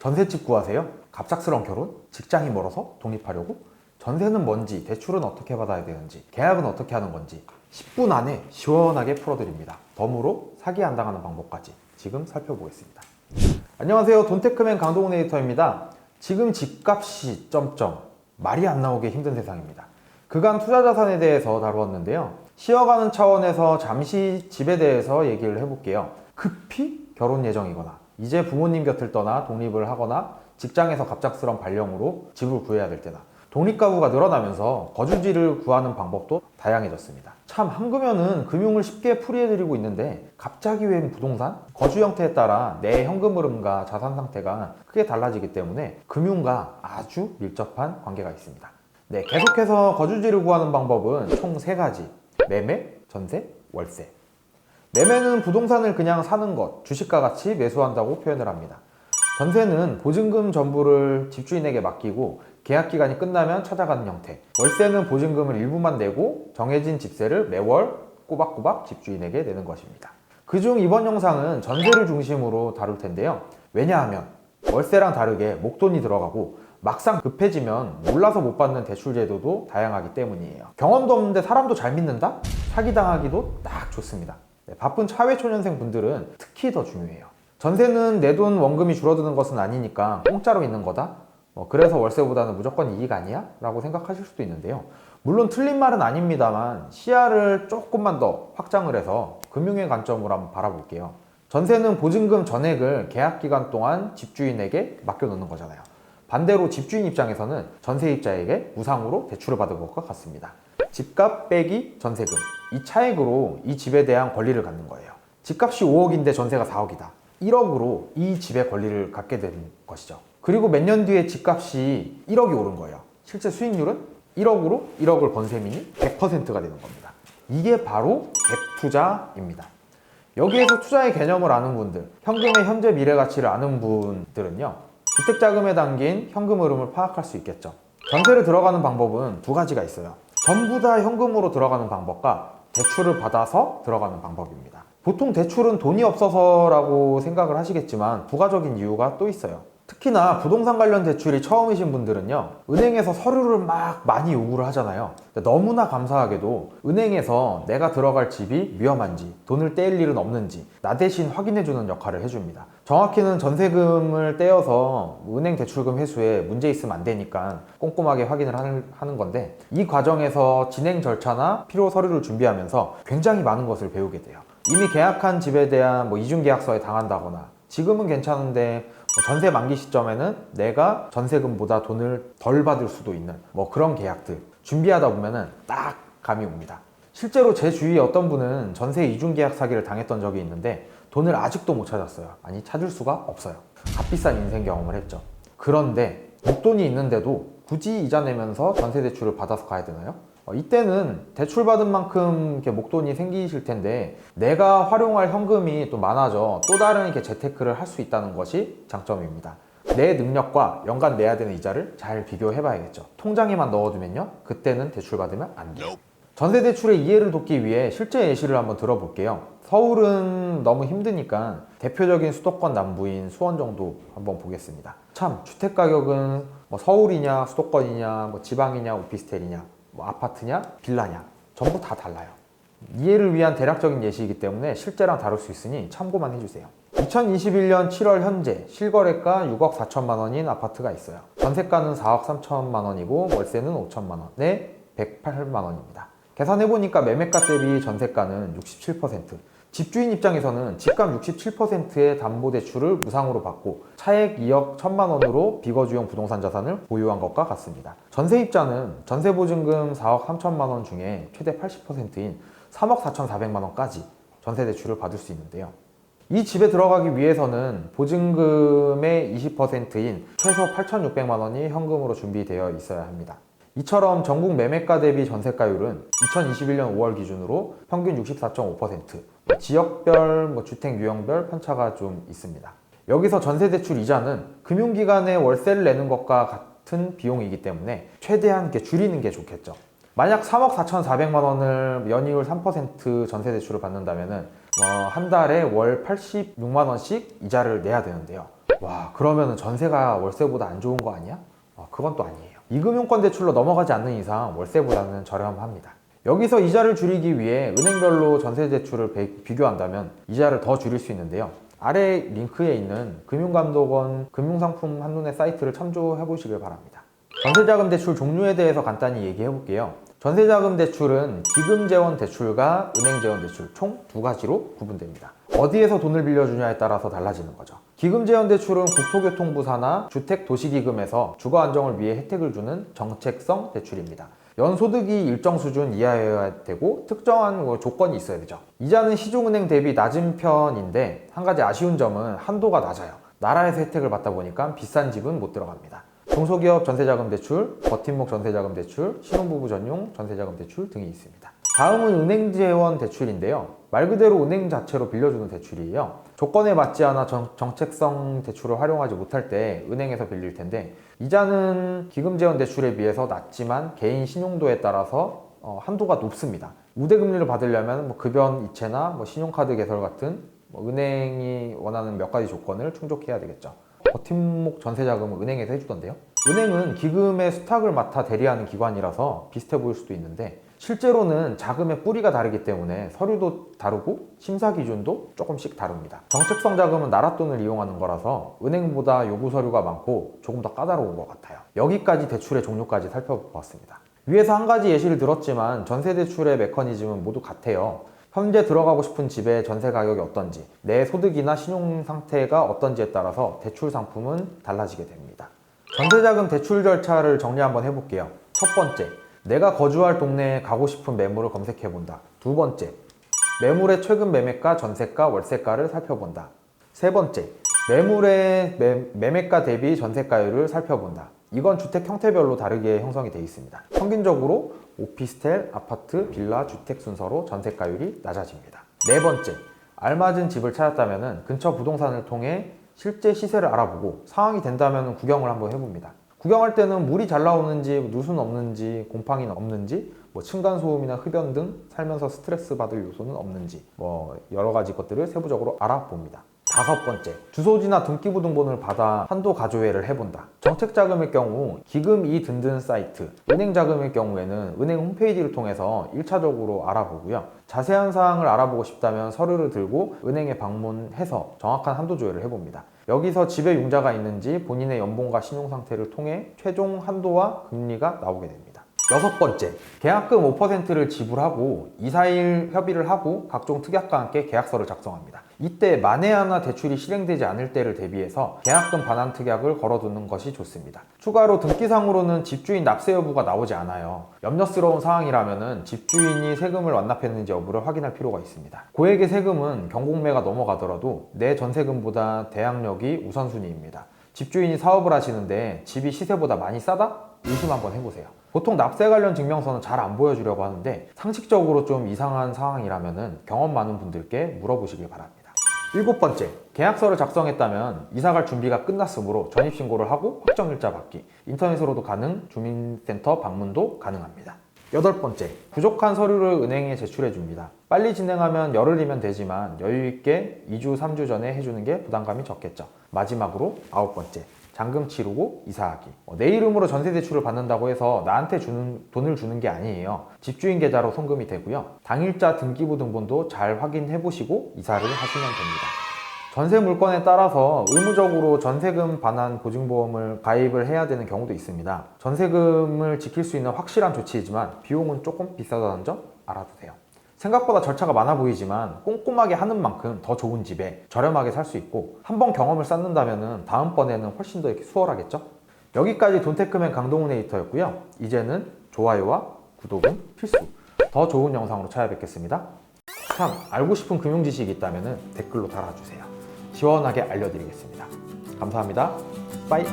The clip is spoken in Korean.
전셋집 구하세요? 갑작스러운 결혼? 직장이 멀어서 독립하려고? 전세는 뭔지, 대출은 어떻게 받아야 되는지, 계약은 어떻게 하는 건지 10분 안에 시원하게 풀어드립니다. 덤으로 사기 안 당하는 방법까지 지금 살펴보겠습니다. 안녕하세요. 돈테크맨 강동훈 에디터입니다. 지금 집값이 점점 말이 안 나오게 힘든 세상입니다. 그간 투자 자산에 대해서 다루었는데요. 쉬어가는 차원에서 잠시 집에 대해서 얘기를 해볼게요. 급히 결혼 예정이거나 이제 부모님 곁을 떠나 독립을 하거나 직장에서 갑작스런 발령으로 집을 구해야 될 때나 독립가구가 늘어나면서 거주지를 구하는 방법도 다양해졌습니다. 참 한금연은 금융을 쉽게 풀이해드리고 있는데 갑자기 웬 부동산? 거주 형태에 따라 내 현금 흐름과 자산 상태가 크게 달라지기 때문에 금융과 아주 밀접한 관계가 있습니다. 네, 계속해서 거주지를 구하는 방법은 총 3가지. 매매, 전세, 월세. 매매는 부동산을 그냥 사는 것, 주식과 같이 매수한다고 표현을 합니다. 전세는 보증금 전부를 집주인에게 맡기고 계약 기간이 끝나면 찾아가는 형태. 월세는 보증금을 일부만 내고 정해진 집세를 매월 꼬박꼬박 집주인에게 내는 것입니다. 그중 이번 영상은 전세를 중심으로 다룰 텐데요. 왜냐하면 월세랑 다르게 목돈이 들어가고 막상 급해지면 몰라서 못 받는 대출 제도도 다양하기 때문이에요. 경험도 없는데 사람도 잘 믿는다? 사기당하기도 딱 좋습니다. 네, 바쁜 사회초년생 분들은 특히 더 중요해요. 전세는 내 돈 원금이 줄어드는 것은 아니니까 공짜로 있는 거다? 그래서 월세보다는 무조건 이익 아니야? 라고 생각하실 수도 있는데요. 물론 틀린 말은 아닙니다만 시야를 조금만 더 확장을 해서 금융의 관점으로 한번 바라볼게요. 전세는 보증금 전액을 계약 기간 동안 집주인에게 맡겨놓는 거잖아요. 반대로 집주인 입장에서는 전세입자에게 무상으로 대출을 받은 것과 같습니다. 집값 빼기 전세금, 이 차액으로 이 집에 대한 권리를 갖는 거예요. 집값이 5억인데 전세가 4억이다. 1억으로 이 집의 권리를 갖게 된 것이죠. 그리고 몇 년 뒤에 집값이 1억이 오른 거예요. 실제 수익률은 1억으로 1억을 번 셈이니 100%가 되는 겁니다. 이게 바로 갭 투자입니다. 여기에서 투자의 개념을 아는 분들, 현금의 현재 미래 가치를 아는 분들은요, 주택자금에 담긴 현금 흐름을 파악할 수 있겠죠. 전세를 들어가는 방법은 2가지가 있어요. 전부 다 현금으로 들어가는 방법과 대출을 받아서 들어가는 방법입니다. 보통 대출은 돈이 없어서라고 생각을 하시겠지만 부가적인 이유가 또 있어요. 특히나 부동산 관련 대출이 처음이신 분들은요, 은행에서 서류를 막 많이 요구를 하잖아요. 너무나 감사하게도 은행에서 내가 들어갈 집이 위험한지, 돈을 떼일 일은 없는지 나 대신 확인해주는 역할을 해줍니다. 정확히는 전세금을 떼어서 은행 대출금 회수에 문제 있으면 안 되니까 꼼꼼하게 확인을 하는 건데, 이 과정에서 진행 절차나 필요 서류를 준비하면서 굉장히 많은 것을 배우게 돼요. 이미 계약한 집에 대한 이중계약서에 당한다거나, 지금은 괜찮은데 전세 만기 시점에는 내가 전세금보다 돈을 덜 받을 수도 있는 그런 계약들 준비하다 보면은 딱 감이 옵니다. 실제로 제 주위에 어떤 분은 전세 이중계약 사기를 당했던 적이 있는데 돈을 아직도 못 찾았어요. 아니, 찾을 수가 없어요. 값비싼 인생 경험을 했죠. 그런데 목돈이 있는데도 굳이 이자 내면서 전세 대출을 받아서 가야 되나요? 이때는 대출 받은 만큼 이렇게 목돈이 생기실 텐데 내가 활용할 현금이 또 많아져 또 다른 이렇게 재테크를 할 수 있다는 것이 장점입니다. 내 능력과 연간 내야 되는 이자를 잘 비교해 봐야겠죠. 통장에만 넣어두면요, 그때는 대출 받으면 안 돼요. 전세 대출의 이해를 돕기 위해 실제 예시를 한번 들어볼게요. 서울은 너무 힘드니까 대표적인 수도권 남부인 수원 정도 한번 보겠습니다. 참 주택 가격은 서울이냐 수도권이냐 지방이냐 오피스텔이냐 아파트냐 빌라냐 전부 다 달라요. 이해를 위한 대략적인 예시이기 때문에 실제랑 다룰 수 있으니 참고만 해주세요. 2021년 7월 현재 실거래가 6억 4천만 원인 아파트가 있어요. 전세가는 4억 3천만 원이고 월세는 5천만 원에 108만 원입니다. 계산해보니까 매매가 대비 전세가는 67%. 집주인 입장에서는 집값 67%의 담보대출을 무상으로 받고 차액 2억 1천만 원으로 비거주용 부동산 자산을 보유한 것과 같습니다. 전세입자는 전세보증금 4억 3천만 원 중에 최대 80%인 3억 4,400만 원까지 전세대출을 받을 수 있는데요. 이 집에 들어가기 위해서는 보증금의 20%인 최소 8,600만 원이 현금으로 준비되어 있어야 합니다. 이처럼 전국 매매가 대비 전세가율은 2021년 5월 기준으로 평균 64.5%, 지역별, 주택 유형별 편차가 좀 있습니다. 여기서 전세대출 이자는 금융기관에 월세를 내는 것과 같은 비용이기 때문에 최대한 이렇게 줄이는 게 좋겠죠. 만약 3억 4,400만 원을 연이율 3% 전세대출을 받는다면 한 달에 월 86만 원씩 이자를 내야 되는데요. 와, 그러면 전세가 월세보다 안 좋은 거 아니야? 그건 또 아니에요. 이금융권 대출로 넘어가지 않는 이상 월세보다는 저렴합니다. 여기서 이자를 줄이기 위해 은행별로 전세 대출을 비교한다면 이자를 더 줄일 수 있는데요. 아래 링크에 있는 금융감독원 금융상품 한눈에 사이트를 참조해 보시길 바랍니다. 전세자금 대출 종류에 대해서 간단히 얘기해 볼게요. 전세자금 대출은 기금재원 대출과 은행재원 대출 총 두 가지로 구분됩니다. 어디에서 돈을 빌려주냐에 따라서 달라지는 거죠. 기금재원 대출은 국토교통부 산하 주택도시기금에서 주거 안정을 위해 혜택을 주는 정책성 대출입니다. 연소득이 일정 수준 이하여야 되고 특정한 조건이 있어야 되죠. 이자는 시중은행 대비 낮은 편인데 한 가지 아쉬운 점은 한도가 낮아요. 나라에서 혜택을 받다 보니까 비싼 집은 못 들어갑니다. 중소기업 전세자금 대출, 버팀목 전세자금 대출, 신혼부부 전용 전세자금 대출 등이 있습니다. 다음은 은행재원 대출인데요. 말 그대로 은행 자체로 빌려주는 대출이에요. 조건에 맞지 않아 정책성 대출을 활용하지 못할 때 은행에서 빌릴 텐데 이자는 기금재원 대출에 비해서 낮지만 개인 신용도에 따라서 한도가 높습니다. 우대금리를 받으려면 급여 이체나 신용카드 개설 같은 은행이 원하는 몇 가지 조건을 충족해야 되겠죠. 버팀목 전세자금은 은행에서 해주던데요. 은행은 기금의 수탁을 맡아 대리하는 기관이라서 비슷해 보일 수도 있는데 실제로는 자금의 뿌리가 다르기 때문에 서류도 다르고 심사 기준도 조금씩 다릅니다. 정책성 자금은 나라 돈을 이용하는 거라서 은행보다 요구 서류가 많고 조금 더 까다로운 것 같아요. 여기까지 대출의 종류까지 살펴보았습니다. 위에서 한 가지 예시를 들었지만 전세 대출의 메커니즘은 모두 같아요. 현재 들어가고 싶은 집의 전세 가격이 어떤지, 내 소득이나 신용 상태가 어떤지에 따라서 대출 상품은 달라지게 됩니다. 전세자금 대출 절차를 정리 한번 해볼게요. 첫 번째, 내가 거주할 동네에 가고 싶은 매물을 검색해본다. 두 번째, 매물의 최근 매매가, 전세가, 월세가를 살펴본다. 세 번째, 매물의 매매가 대비 전세가율을 살펴본다. 이건 주택 형태별로 다르게 형성이 되어 있습니다. 평균적으로 오피스텔, 아파트, 빌라, 주택 순서로 전세가율이 낮아집니다. 네 번째, 알맞은 집을 찾았다면 근처 부동산을 통해 실제 시세를 알아보고 상황이 된다면 구경을 한번 해봅니다. 구경할 때는 물이 잘 나오는지, 누수는 없는지, 곰팡이는 없는지, 층간소음이나 흡연 등 살면서 스트레스 받을 요소는 없는지 여러 가지 것들을 세부적으로 알아봅니다. 다섯 번째, 주소지나 등기부등본을 받아 한도 가조회를 해본다. 정책자금일 경우 기금이 든든 사이트, 은행자금일 경우에는 은행 홈페이지를 통해서 1차적으로 알아보고요. 자세한 사항을 알아보고 싶다면 서류를 들고 은행에 방문해서 정확한 한도 조회를 해봅니다. 여기서 집에 융자가 있는지 본인의 연봉과 신용상태를 통해 최종 한도와 금리가 나오게 됩니다. 여섯 번째, 계약금 5%를 지불하고 2-4일 협의를 하고 각종 특약과 함께 계약서를 작성합니다. 이때 만에 하나 대출이 실행되지 않을 때를 대비해서 계약금 반환 특약을 걸어두는 것이 좋습니다. 추가로 등기상으로는 집주인 납세 여부가 나오지 않아요. 염려스러운 사항이라면 집주인이 세금을 완납했는지 여부를 확인할 필요가 있습니다. 고액의 세금은 경공매가 넘어가더라도 내 전세금보다 대항력이 우선순위입니다. 집주인이 사업을 하시는데 집이 시세보다 많이 싸다? 의심 한번 해보세요. 보통 납세 관련 증명서는 잘 안 보여주려고 하는데 상식적으로 좀 이상한 상황이라면 경험 많은 분들께 물어보시길 바랍니다. 일곱 번째, 계약서를 작성했다면 이사갈 준비가 끝났으므로 전입신고를 하고 확정일자 받기, 인터넷으로도 가능, 주민센터 방문도 가능합니다. 여덟 번째, 부족한 서류를 은행에 제출해 줍니다. 빨리 진행하면 열흘이면 되지만 여유있게 2주, 3주 전에 해주는 게 부담감이 적겠죠. 마지막으로 아홉 번째, 잔금 치르고 이사하기. 내 이름으로 전세 대출을 받는다고 해서 나한테 돈을 주는 게 아니에요. 집주인 계좌로 송금이 되고요. 당일자 등기부 등본도 잘 확인해 보시고 이사를 하시면 됩니다. 전세 물건에 따라서 의무적으로 전세금 반환 보증보험을 가입을 해야 되는 경우도 있습니다. 전세금을 지킬 수 있는 확실한 조치이지만 비용은 조금 비싸다는 점 알아두세요. 생각보다 절차가 많아 보이지만 꼼꼼하게 하는 만큼 더 좋은 집에 저렴하게 살 수 있고 한번 경험을 쌓는다면 다음번에는 훨씬 더 이렇게 수월하겠죠? 여기까지 돈테크맨 강동훈 에디터였고요. 이제는 좋아요와 구독은 필수. 더 좋은 영상으로 찾아뵙겠습니다. 참 알고 싶은 금융 지식이 있다면 댓글로 달아주세요. 시원하게 알려드리겠습니다. 감사합니다. 빠이.